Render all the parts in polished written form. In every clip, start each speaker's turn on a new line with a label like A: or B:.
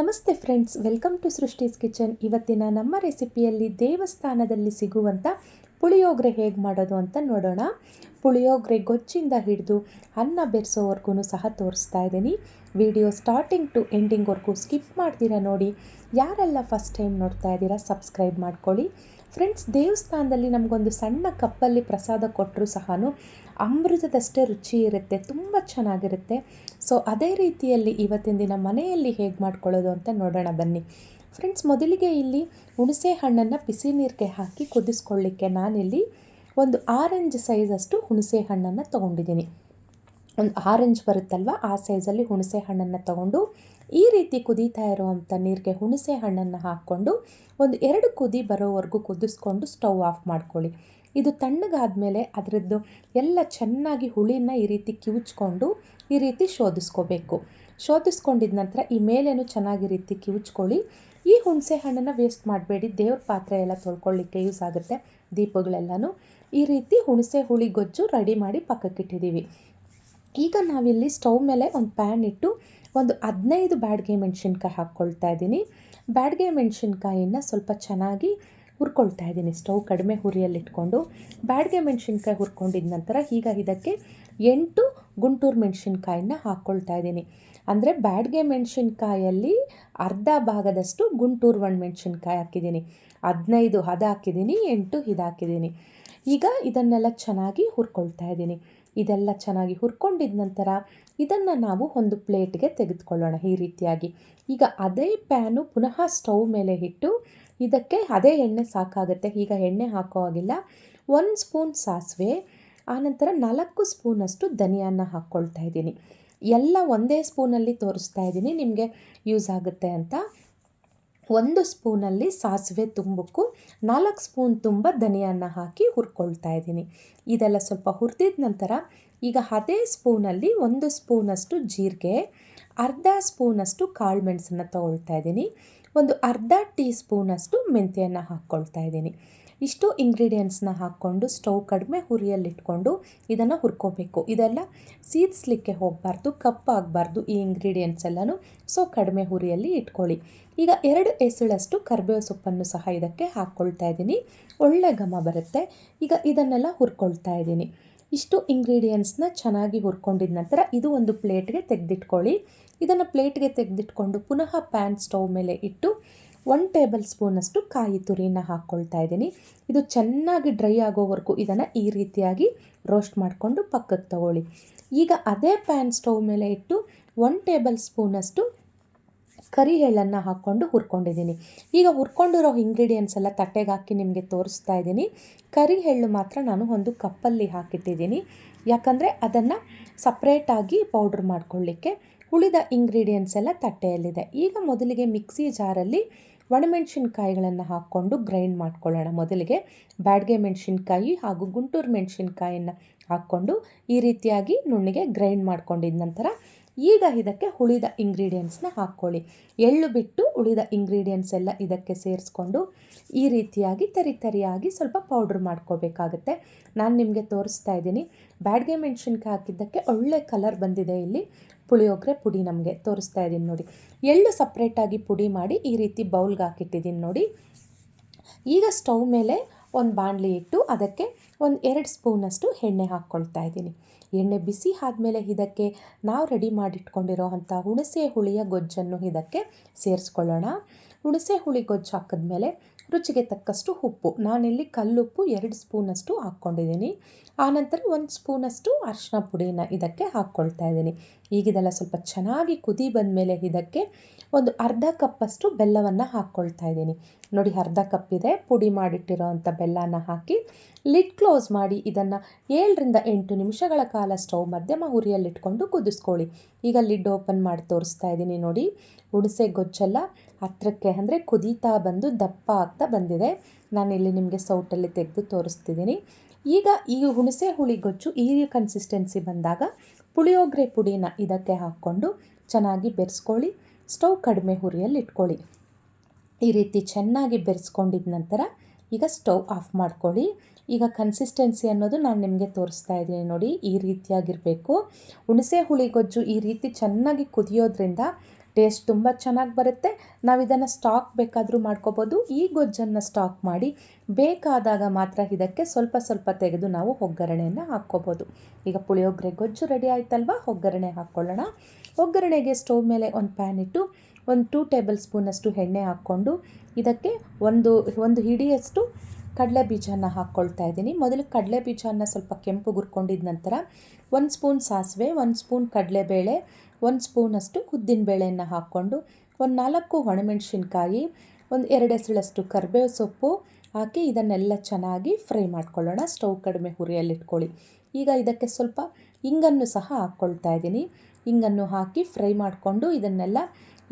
A: ನಮಸ್ತೆ friends, welcome to ಸೃಷ್ಟಿಸ್ kitchen. ಇವತ್ತಿನ ನಮ್ಮ ರೆಸಿಪಿಯಲ್ಲಿ ದೇವಸ್ಥಾನದಲ್ಲಿ ಸಿಗುವಂಥ ಪುಳಿಯೋಗರೆ ಹೇಗೆ ಮಾಡೋದು ಅಂತ ನೋಡೋಣ. ಪುಳಿಯೋಗರೆ ಗೊಜ್ಜಿಂದ ಹಿಡಿದು ಅನ್ನ ಬೆರೆಸೋವರೆಗೂ ಸಹ ತೋರಿಸ್ತಾ ಇದ್ದೀನಿ. ವಿಡಿಯೋ ಸ್ಟಾರ್ಟಿಂಗ್ ಟು ಎಂಡಿಂಗ್ವರೆಗೂ ಸ್ಕಿಪ್ ಮಾಡ್ತೀರಾ ನೋಡಿ. ಯಾರೆಲ್ಲ ಫಸ್ಟ್ ಟೈಮ್ ನೋಡ್ತಾ ಇದ್ದೀರಾ ಸಬ್ಸ್ಕ್ರೈಬ್ ಮಾಡ್ಕೊಳ್ಳಿ. ಫ್ರೆಂಡ್ಸ್, ದೇವಸ್ಥಾನದಲ್ಲಿ ನಮಗೊಂದು ಸಣ್ಣ ಕಪ್ಪಲ್ಲಿ ಪ್ರಸಾದ ಕೊಟ್ಟರು ಸಹ ಅಮೃತದಷ್ಟೇ ರುಚಿ ಇರುತ್ತೆ, ತುಂಬ ಚೆನ್ನಾಗಿರುತ್ತೆ. ಸೊ ಅದೇ ರೀತಿಯಲ್ಲಿ ಇವತ್ತಿನ ದಿನ ಮನೆಯಲ್ಲಿ ಹೇಗೆ ಮಾಡ್ಕೊಳ್ಳೋದು ಅಂತ ನೋಡೋಣ ಬನ್ನಿ. ಫ್ರೆಂಡ್ಸ್, ಮೊದಲಿಗೆ ಇಲ್ಲಿ ಹುಣಸೆ ಹಣ್ಣನ್ನು ಬಿಸಿ ನೀರಿಗೆ ಹಾಕಿ ಕುದಿಸ್ಕೊಳ್ಳಿಕ್ಕೆ ನಾನಿಲ್ಲಿ ಒಂದು ಆರೆಂಜ್ ಸೈಜಷ್ಟು ಹುಣಸೆ ಹಣ್ಣನ್ನು ತೊಗೊಂಡಿದ್ದೀನಿ. ಒಂದು ಆರೆಂಜ್ ಬರುತ್ತಲ್ವ, ಆ ಸೈಜಲ್ಲಿ ಹುಣಸೆ ಹಣ್ಣನ್ನು ತೊಗೊಂಡು ಈ ರೀತಿ ಕುದೀತಾ ಇರೋವಂಥ ನೀರಿಗೆ ಹುಣಸೆ ಹಣ್ಣನ್ನು ಹಾಕ್ಕೊಂಡು ಒಂದು 2 ಕುದಿ ಬರೋವರೆಗೂ ಕುದಿಸ್ಕೊಂಡು ಸ್ಟವ್ ಆಫ್ ಮಾಡ್ಕೊಳ್ಳಿ. ಇದು ತಣ್ಣಗಾದಮೇಲೆ ಅದರದ್ದು ಎಲ್ಲ ಚೆನ್ನಾಗಿ ಹುಳಿನ ಈ ರೀತಿ ಕಿವುಚ್ಕೊಂಡು ಈ ರೀತಿ ಶೋಧಿಸ್ಕೋಬೇಕು. ಶೋಧಿಸ್ಕೊಂಡಿದ ನಂತರ ಈ ಮೇಲೇನು ಚೆನ್ನಾಗಿ ರೀತಿ ಕಿವುಚ್ಕೊಳ್ಳಿ. ಈ ಹುಣಸೆ ಹಣ್ಣನ್ನು ವೇಸ್ಟ್ ಮಾಡಬೇಡಿ, ದೇವ್ರ ಪಾತ್ರೆ ಎಲ್ಲ ತೊಳ್ಕೊಳ್ಳಿಕ್ಕೆ ಯೂಸ್ ಆಗುತ್ತೆ, ದೀಪಗಳೆಲ್ಲನೂ. ಈ ರೀತಿ ಹುಣಸೆ ಹುಳಿ ಗೊಜ್ಜು ರೆಡಿ ಮಾಡಿ ಪಕ್ಕಕ್ಕಿಟ್ಟಿದ್ದೀವಿ. ಈಗ ನಾವಿಲ್ಲಿ ಸ್ಟವ್ ಮೇಲೆ ಒಂದು ಪ್ಯಾನ್ ಇಟ್ಟು ಒಂದು 15 ಬ್ಯಾಡಗೆ ಮೆಣಸಿನ್ಕಾಯಿ ಹಾಕ್ಕೊಳ್ತಾ ಇದ್ದೀನಿ. ಬ್ಯಾಡಗೆ ಮೆಣಸಿನ್ಕಾಯಿನ ಸ್ವಲ್ಪ ಚೆನ್ನಾಗಿ ಹುರ್ಕೊಳ್ತಾ ಇದ್ದೀನಿ. ಸ್ಟವ್ ಕಡಿಮೆ ಹುರಿಯಲ್ಲಿಟ್ಕೊಂಡು ಬ್ಯಾಡಗೆ ಮೆಣಸಿನ್ಕಾಯಿ ಹುರ್ಕೊಂಡಿದ ನಂತರ ಈಗ ಇದಕ್ಕೆ 8 ಗುಂಟೂರು ಮೆಣಸಿನ್ಕಾಯಿನ ಹಾಕ್ಕೊಳ್ತಾ ಇದ್ದೀನಿ. ಅಂದರೆ ಬ್ಯಾಡಗೆ ಮೆಣಸಿನ್ಕಾಯಲ್ಲಿ ಅರ್ಧ ಭಾಗದಷ್ಟು ಗುಂಟೂರು ಮೆಣಸಿನ್ಕಾಯಿ ಹಾಕಿದ್ದೀನಿ. 15 ಅದು ಹಾಕಿದ್ದೀನಿ, 8 ಇದು ಹಾಕಿದ್ದೀನಿ. ಈಗ ಇದನ್ನೆಲ್ಲ ಚೆನ್ನಾಗಿ ಹುರ್ಕೊಳ್ತಾ ಇದ್ದೀನಿ. ಇದೆಲ್ಲ ಚೆನ್ನಾಗಿ ಹುರ್ಕೊಂಡಿದ ನಂತರ ಇದನ್ನು ನಾವು ಒಂದು ಪ್ಲೇಟ್ಗೆ ತೆಗೆದುಕೊಳ್ಳೋಣ ಈ ರೀತಿಯಾಗಿ. ಈಗ ಅದೇ ಪ್ಯಾನು ಪುನಃ ಸ್ಟವ್ ಮೇಲೆ ಇಟ್ಟು ಇದಕ್ಕೆ ಅದೇ ಎಣ್ಣೆ ಸಾಕಾಗುತ್ತೆ, ಈಗ ಎಣ್ಣೆ ಹಾಕೋ ಹಾಗಿಲ್ಲ. 1 ಸ್ಪೂನ್ ಸಾಸಿವೆ, ಆನಂತರ 4 ಸ್ಪೂನಷ್ಟು ಧನಿಯಾನ ಹಾಕ್ಕೊಳ್ತಾ ಇದ್ದೀನಿ. ಎಲ್ಲ ಒಂದೇ ಸ್ಪೂನಲ್ಲಿ ತೋರಿಸ್ತಾ ಇದ್ದೀನಿ, ನಿಮಗೆ ಯೂಸ್ ಆಗುತ್ತೆ ಅಂತ. 1 ಸ್ಪೂನಲ್ಲಿ ಸಾಸಿವೆ ತುಂಬಕ್ಕೂ 4 ಸ್ಪೂನ್ ತುಂಬ ಧನಿಯಾನ ಹಾಕಿ ಹುರ್ಕೊಳ್ತಾ ಇದ್ದೀನಿ. ಇದೆಲ್ಲ ಸ್ವಲ್ಪ ಹುರಿದಿದ ನಂತರ ಈಗ ಅದೇ ಸ್ಪೂನಲ್ಲಿ 1 ಸ್ಪೂನಷ್ಟು ಜೀರಿಗೆ, ಅರ್ಧ ಸ್ಪೂನಷ್ಟು ಕಾಳು ಮೆಣಸನ್ನು ತೊಗೊಳ್ತಾ ಇದ್ದೀನಿ. ಒಂದು ಅರ್ಧ ಟೀ ಸ್ಪೂನಷ್ಟು ಮೆಂತ್ಯನ ಹಾಕ್ಕೊಳ್ತಾ ಇದ್ದೀನಿ. ಇಷ್ಟು ಇಂಗ್ರೀಡಿಯೆಂಟ್ಸ್ನ ಹಾಕ್ಕೊಂಡು ಸ್ಟವ್ ಕಡಿಮೆ ಹುರಿಯಲ್ಲಿಟ್ಕೊಂಡು ಇದನ್ನು ಹುರ್ಕೋಬೇಕು. ಇದೆಲ್ಲ ಸೀದಿಸ್ಲಿಕ್ಕೆ ಹೋಗಬಾರ್ದು, ಕಪ್ಪಾಗಬಾರ್ದು ಈ ಇಂಗ್ರೀಡಿಯೆಂಟ್ಸ್ ಎಲ್ಲನೂ. ಸೊ ಕಡಿಮೆ ಹುರಿಯಲ್ಲಿ ಇಟ್ಕೊಳ್ಳಿ. ಈಗ 2 ಎಸಳಷ್ಟು ಕರಿಬೇವು ಸೊಪ್ಪನ್ನು ಸಹ ಇದಕ್ಕೆ ಹಾಕ್ಕೊಳ್ತಾ ಇದ್ದೀನಿ, ಒಳ್ಳೆ ಘಮ ಬರುತ್ತೆ. ಈಗ ಇದನ್ನೆಲ್ಲ ಹುರ್ಕೊಳ್ತಾ ಇದ್ದೀನಿ. ಇಷ್ಟು ಇಂಗ್ರೀಡಿಯೆಂಟ್ಸ್ನ ಚೆನ್ನಾಗಿ ಹುರ್ಕೊಂಡಿದ ನಂತರ ಇದು ಒಂದು ಪ್ಲೇಟ್ಗೆ ತೆಗೆದಿಟ್ಕೊಳ್ಳಿ. ಇದನ್ನು ಪ್ಲೇಟ್ಗೆ ತೆಗೆದಿಟ್ಕೊಂಡು ಪುನಃ ಪ್ಯಾನ್ ಸ್ಟವ್ ಮೇಲೆ ಇಟ್ಟು 1 ಟೇಬಲ್ ಸ್ಪೂನಷ್ಟು ಕಾಯಿ ತುರಿನ ಹಾಕ್ಕೊಳ್ತಾ ಇದ್ದೀನಿ. ಇದು ಚೆನ್ನಾಗಿ ಡ್ರೈ ಆಗೋವರೆಗೂ ಇದನ್ನು ಈ ರೀತಿಯಾಗಿ ರೋಸ್ಟ್ ಮಾಡಿಕೊಂಡು ಪಕ್ಕಕ್ಕೆ ತಗೊಳ್ಳಿ. ಈಗ ಅದೇ ಪ್ಯಾನ್ ಸ್ಟವ್ ಮೇಲೆ ಇಟ್ಟು 1 ಟೇಬಲ್ ಸ್ಪೂನಷ್ಟು ಕರಿ ಎಳ್ಳನ್ನು ಹಾಕ್ಕೊಂಡು ಹುರ್ಕೊಂಡಿದ್ದೀನಿ. ಈಗ ಹುರ್ಕೊಂಡಿರೋ ಇಂಗ್ರೀಡಿಯೆಂಟ್ಸ್ ಎಲ್ಲ ತಟ್ಟೆಗೆ ಹಾಕಿ ನಿಮಗೆ ತೋರಿಸ್ತಾ ಇದ್ದೀನಿ. ಕರಿ ಎಳ್ಳು ಮಾತ್ರ ನಾನು ಒಂದು ಕಪ್ಪಲ್ಲಿ ಹಾಕಿಟ್ಟಿದ್ದೀನಿ, ಯಾಕಂದರೆ ಅದನ್ನು ಸಪ್ರೇಟಾಗಿ ಪೌಡ್ರ್ ಮಾಡ್ಕೊಳ್ಳಿಕ್ಕೆ. ಉಳಿದ ಇಂಗ್ರೀಡಿಯೆಂಟ್ಸ್ ಎಲ್ಲ ತಟ್ಟೆಯಲ್ಲಿದೆ. ಈಗ ಮೊದಲಿಗೆ ಮಿಕ್ಸಿ ಜಾರಲ್ಲಿ ಒಣಮೆಣಸಿನ್ಕಾಯಿಗಳನ್ನು ಹಾಕ್ಕೊಂಡು ಗ್ರೈಂಡ್ ಮಾಡ್ಕೊಳ್ಳೋಣ. ಮೊದಲಿಗೆ ಬ್ಯಾಡಗೆ ಮೆಣಸಿನ್ಕಾಯಿ ಹಾಗೂ ಗುಂಟೂರು ಮೆಣಸಿನ್ಕಾಯಿನ ಹಾಕ್ಕೊಂಡು ಈ ರೀತಿಯಾಗಿ ನುಣ್ಣಗೆ ಗ್ರೈಂಡ್ ಮಾಡ್ಕೊಂಡಿದ ನಂತರ ಈಗ ಇದಕ್ಕೆ ಉಳಿದ ಇಂಗ್ರೀಡಿಯೆಂಟ್ಸ್ನ ಹಾಕ್ಕೊಳ್ಳಿ. ಎಳ್ಳು ಬಿಟ್ಟು ಉಳಿದ ಇಂಗ್ರೀಡಿಯೆಂಟ್ಸ್ ಎಲ್ಲ ಇದಕ್ಕೆ ಸೇರಿಸ್ಕೊಂಡು ಈ ರೀತಿಯಾಗಿ ತರಿಯಾಗಿ ಸ್ವಲ್ಪ ಪೌಡ್ರ್ ಮಾಡ್ಕೋಬೇಕಾಗತ್ತೆ. ನಾನು ನಿಮಗೆ ತೋರಿಸ್ತಾ ಇದ್ದೀನಿ. ಬ್ಯಾಡಗೆ ಮೆಣಸಿನ್ಕಾಯಿ ಹಾಕಿದ್ದಕ್ಕೆ ಒಳ್ಳೆ ಕಲರ್ ಬಂದಿದೆ. ಇಲ್ಲಿ ಪುಳಿಯೋಗರೆ ಪುಡಿ ನಮಗೆ ತೋರಿಸ್ತಾ ಇದ್ದೀನಿ ನೋಡಿ. ಎಳ್ಳು ಸಪ್ರೇಟಾಗಿ ಪುಡಿ ಮಾಡಿ ಈ ರೀತಿ ಬೌಲ್ಗೆ ಹಾಕಿಟ್ಟಿದ್ದೀನಿ ನೋಡಿ. ಈಗ ಸ್ಟವ್ ಮೇಲೆ ಒಂದು ಬಾಣಲಿ ಇಟ್ಟು ಅದಕ್ಕೆ ಒಂದು 2 ಸ್ಪೂನಷ್ಟು ಎಣ್ಣೆ ಹಾಕ್ಕೊಳ್ತಾ ಇದ್ದೀನಿ. ಎಣ್ಣೆ ಬಿಸಿ ಆದಮೇಲೆ ಇದಕ್ಕೆ ನಾವು ರೆಡಿ ಮಾಡಿಟ್ಕೊಂಡಿರೋ ಅಂಥ ಹುಣಸೆ ಹುಳಿಯ ಗೊಜ್ಜನ್ನು ಇದಕ್ಕೆ ಸೇರಿಸ್ಕೊಳ್ಳೋಣ. ಹುಣಸೆ ಹುಳಿ ಗೊಜ್ಜು ಹಾಕಿದ್ಮೇಲೆ ರುಚಿಗೆ ತಕ್ಕಷ್ಟು ಉಪ್ಪು, ನಾನಿಲ್ಲಿ ಕಲ್ಲುಪ್ಪು 2 ಸ್ಪೂನಷ್ಟು ಹಾಕ್ಕೊಂಡಿದ್ದೀನಿ. ಆನಂತರ 1 ಸ್ಪೂನಷ್ಟು ಅರಿಶಿನ ಪುಡಿನ ಇದಕ್ಕೆ ಹಾಕ್ಕೊಳ್ತಾ ಇದ್ದೀನಿ. ಈಗಿದೆಲ್ಲ ಸ್ವಲ್ಪ ಚೆನ್ನಾಗಿ ಕುದಿ ಬಂದಮೇಲೆ ಇದಕ್ಕೆ ಒಂದು ಅರ್ಧ ಕಪ್ಪಷ್ಟು ಬೆಲ್ಲವನ್ನು ಹಾಕ್ಕೊಳ್ತಾ ಇದ್ದೀನಿ ನೋಡಿ. ಅರ್ಧ ಕಪ್ ಇದೆ. ಪುಡಿ ಮಾಡಿಟ್ಟಿರೋ ಅಂಥ ಬೆಲ್ಲನ ಹಾಕಿ ಲಿಡ್ ಕ್ಲೋಸ್ ಮಾಡಿ ಇದನ್ನು 7ರಿಂದ 8 ನಿಮಿಷಗಳ ಕಾಲ ಸ್ಟವ್ ಮಧ್ಯಮ ಹುರಿಯಲ್ಲಿಟ್ಕೊಂಡು ಕುದಿಸ್ಕೊಳ್ಳಿ. ಈಗ ಲಿಡ್ ಓಪನ್ ಮಾಡಿ ತೋರಿಸ್ತಾ ಇದ್ದೀನಿ ನೋಡಿ. ಹುಣಸೆ ಗೊಜ್ಜೆಲ್ಲ ಹತ್ತಿರಕ್ಕೆ ಅಂದರೆ ಕುದೀತಾ ಬಂದು ದಪ್ಪ ಆಗ್ತಾ ಬಂದಿದೆ. ನಾನಿಲ್ಲಿ ನಿಮಗೆ ಸೌಟಲ್ಲಿ ತೆಗೆದು ತೋರಿಸ್ತಿದ್ದೀನಿ. ಈಗ ಈ ಹುಣಸೆ ಹುಳಿ ಗೊಜ್ಜು ಈ ಕನ್ಸಿಸ್ಟೆನ್ಸಿ ಬಂದಾಗ ಪುಳಿಯೋಗರೆ ಪುಡಿನ ಇದಕ್ಕೆ ಹಾಕ್ಕೊಂಡು ಚೆನ್ನಾಗಿ ಬೆರೆಸ್ಕೊಳ್ಳಿ. ಸ್ಟವ್ ಕಡಿಮೆ ಹುರಿಯಲ್ಲಿ ಇಟ್ಕೊಳ್ಳಿ. ಈ ರೀತಿ ಚೆನ್ನಾಗಿ ಬೆರೆಸ್ಕೊಂಡಿದ ನಂತರ ಈಗ ಸ್ಟವ್ ಆಫ್ ಮಾಡ್ಕೊಳ್ಳಿ. ಈಗ ಕನ್ಸಿಸ್ಟೆನ್ಸಿ ಅನ್ನೋದು ನಾನು ನಿಮಗೆ ತೋರಿಸ್ತಾ ಇದ್ದೀನಿ ನೋಡಿ, ಈ ರೀತಿಯಾಗಿರಬೇಕು. ಹುಣಸೆ ಹುಳಿ ಗೊಜ್ಜು ಈ ರೀತಿ ಚೆನ್ನಾಗಿ ಕುದಿಯೋದ್ರಿಂದ ಟೇಸ್ಟ್ ತುಂಬ ಚೆನ್ನಾಗಿ ಬರುತ್ತೆ. ನಾವು ಇದನ್ನು ಸ್ಟಾಕ್ ಬೇಕಾದರೂ ಮಾಡ್ಕೋಬೋದು. ಈ ಗೊಜ್ಜನ್ನು ಸ್ಟಾಕ್ ಮಾಡಿ ಬೇಕಾದಾಗ ಮಾತ್ರ ಇದಕ್ಕೆ ಸ್ವಲ್ಪ ಸ್ವಲ್ಪ ತೆಗೆದು ನಾವು ಒಗ್ಗರಣೆಯನ್ನು ಹಾಕ್ಕೋಬೋದು. ಈಗ ಪುಳಿಯೋಗರೆ ಗೊಜ್ಜು ರೆಡಿ ಆಯ್ತಲ್ವ, ಒಗ್ಗರಣೆ ಹಾಕ್ಕೊಳ್ಳೋಣ. ಒಗ್ಗರಣೆಗೆ ಸ್ಟವ್ ಮೇಲೆ ಒಂದು ಪ್ಯಾನ್ ಇಟ್ಟು ಒಂದು 2 ಟೇಬಲ್ ಸ್ಪೂನಷ್ಟು ಎಣ್ಣೆ ಹಾಕ್ಕೊಂಡು ಇದಕ್ಕೆ ಒಂದು ಹಿಡಿಯಷ್ಟು ಕಡಲೆ ಬೀಜನ ಹಾಕ್ಕೊಳ್ತಾ ಇದ್ದೀನಿ. ಮೊದಲು ಕಡಲೆ ಬೀಜನ ಸ್ವಲ್ಪ ಕೆಂಪು ಹುರ್ಕೊಂಡಿದ ನಂತರ 1 ಸ್ಪೂನ್ ಸಾಸಿವೆ, 1 ಸ್ಪೂನ್ ಕಡಲೆಬೇಳೆ, 1 ಸ್ಪೂನಷ್ಟು ಉದ್ದಿನಬೇಳೆಯನ್ನು ಹಾಕ್ಕೊಂಡು ಒಂದು 4 ಒಣಮೆಣಸಿನ್ಕಾಯಿ, ಒಂದು 2 ಎಸಳಷ್ಟು ಕರಿಬೇವು ಸೊಪ್ಪು ಹಾಕಿ ಇದನ್ನೆಲ್ಲ ಚೆನ್ನಾಗಿ ಫ್ರೈ ಮಾಡ್ಕೊಳ್ಳೋಣ. ಸ್ಟವ್ ಕಡಿಮೆ ಉರಿಯಲ್ಲಿಟ್ಕೊಳ್ಳಿ. ಈಗ ಇದಕ್ಕೆ ಸ್ವಲ್ಪ ಇಂಗನ್ನು ಸಹ ಹಾಕ್ಕೊಳ್ತಾ ಇದ್ದೀನಿ. ಇಂಗನ್ನು ಹಾಕಿ ಫ್ರೈ ಮಾಡಿಕೊಂಡು ಇದನ್ನೆಲ್ಲ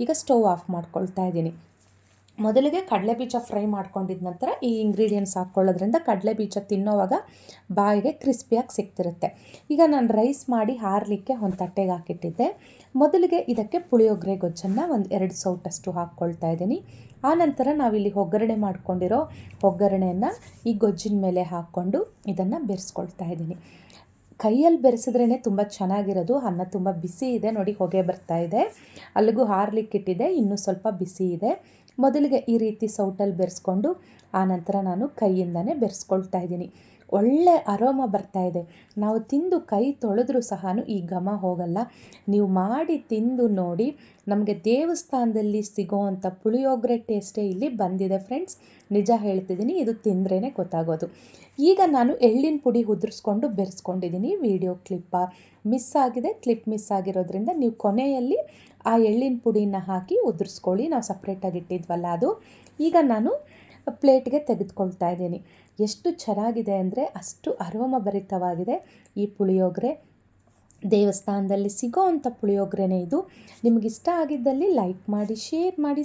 A: ಈಗ ಸ್ಟವ್ ಆಫ್ ಮಾಡ್ಕೊಳ್ತಾ ಇದ್ದೀನಿ. ಮೊದಲಿಗೆ ಕಡಲೆಬೀಜ ಫ್ರೈ ಮಾಡ್ಕೊಂಡಿದ ನಂತರ ಈ ಇಂಗ್ರೀಡಿಯೆಂಟ್ಸ್ ಹಾಕ್ಕೊಳ್ಳೋದ್ರಿಂದ ಕಡಲೆಬೀಜ ತಿನ್ನೋವಾಗ ಬಾಯಿಗೆ ಕ್ರಿಸ್ಪಿಯಾಗಿ ಸಿಗ್ತಿರುತ್ತೆ. ಈಗ ನಾನು ರೈಸ್ ಮಾಡಿ ಆರಲಿಕ್ಕೆ ಒಂದು ತಟ್ಟೆಗೆ ಹಾಕಿಟ್ಟಿದ್ದೆ. ಮೊದಲಿಗೆ ಇದಕ್ಕೆ ಪುಳಿಯೋಗರೆ ಗೊಜ್ಜನ್ನು ಒಂದು 2 ಸೌಟಷ್ಟು ಹಾಕ್ಕೊಳ್ತಾ ಇದ್ದೀನಿ. ಆನಂತರ ನಾವಿಲ್ಲಿ ಒಗ್ಗರಣೆ ಮಾಡ್ಕೊಂಡಿರೋ ಒಗ್ಗರಣೆಯನ್ನು ಈ ಗೊಜ್ಜಿನ ಮೇಲೆ ಹಾಕ್ಕೊಂಡು ಇದನ್ನು ಬೆರೆಸ್ಕೊಳ್ತಾ ಇದ್ದೀನಿ. ಕೈಯಲ್ಲಿ ಬೆರೆಸಿದ್ರೇ ತುಂಬ ಚೆನ್ನಾಗಿರೋದು. ಅನ್ನ ತುಂಬ ಬಿಸಿ ಇದೆ ನೋಡಿ, ಹೊಗೆ ಬರ್ತಾ ಇದೆ. ಅಲ್ಲಿಗೂ ಹಾರಲಿಕ್ಕಿಟ್ಟಿದೆ, ಇನ್ನೂ ಸ್ವಲ್ಪ ಬಿಸಿ ಇದೆ. ಮೊದಲಿಗೆ ಈ ರೀತಿ ಸೌಟಲ್ಲಿ ಬೆರೆಸ್ಕೊಂಡು ಆನಂತರ ನಾನು ಕೈಯಿಂದನೇ ಬೆರೆಸ್ಕೊಳ್ತಾ ಇದ್ದೀನಿ. ಒಳ್ಳೆ ಅರೋಮ ಬರ್ತಾ ಇದೆ. ನಾವು ತಿಂದು ಕೈ ತೊಳೆದ್ರೂ ಸಹ ಈ ಘಮ ಹೋಗಲ್ಲ. ನೀವು ಮಾಡಿ ತಿಂದು ನೋಡಿ. ನಮಗೆ ದೇವಸ್ಥಾನದಲ್ಲಿ ಸಿಗೋವಂಥ ಪುಳಿಯೋಗರೆ ಟೇಸ್ಟೇ ಇಲ್ಲಿ ಬಂದಿದೆ ಫ್ರೆಂಡ್ಸ್. ನಿಜ ಹೇಳ್ತಿದ್ದೀನಿ, ಇದು ತಿಂದ್ರೇ ಗೊತ್ತಾಗೋದು. ಈಗ ನಾನು ಎಳ್ಳಿನ ಪುಡಿ ಉದುರಿಸ್ಕೊಂಡು ಬೆರೆಸ್ಕೊಂಡಿದ್ದೀನಿ. ವಿಡಿಯೋ ಮಿಸ್ ಆಗಿದೆ. ಕ್ಲಿಪ್ ಮಿಸ್ ಆಗಿರೋದ್ರಿಂದ ನೀವು ಕೊನೆಯಲ್ಲಿ ಆ ಎಳ್ಳಿನ ಪುಡಿನ ಹಾಕಿ ಉದುರಿಸ್ಕೊಳ್ಳಿ. ನಾವು ಸಪ್ರೇಟಾಗಿ ಇಟ್ಟಿದ್ವಲ್ಲ ಅದು. ಈಗ ನಾನು ಪ್ಲೇಟ್ಗೆ ತೆಗೆದುಕೊಳ್ತಾ ಇದ್ದೀನಿ. ಎಷ್ಟು ಚೆನ್ನಾಗಿದೆ ಅಂದರೆ ಅಷ್ಟು ಅರೋಮಭರಿತವಾಗಿದೆ ಈ ಪುಳಿಯೋಗರೆ. ದೇವಸ್ಥಾನದಲ್ಲಿ ಸಿಗೋ ಅಂಥ ಪುಳಿಯೋಗರೆನೇ ಇದು. ನಿಮಗಿಷ್ಟ ಆಗಿದ್ದಲ್ಲಿ ಲೈಕ್ ಮಾಡಿ, ಶೇರ್ ಮಾಡಿ,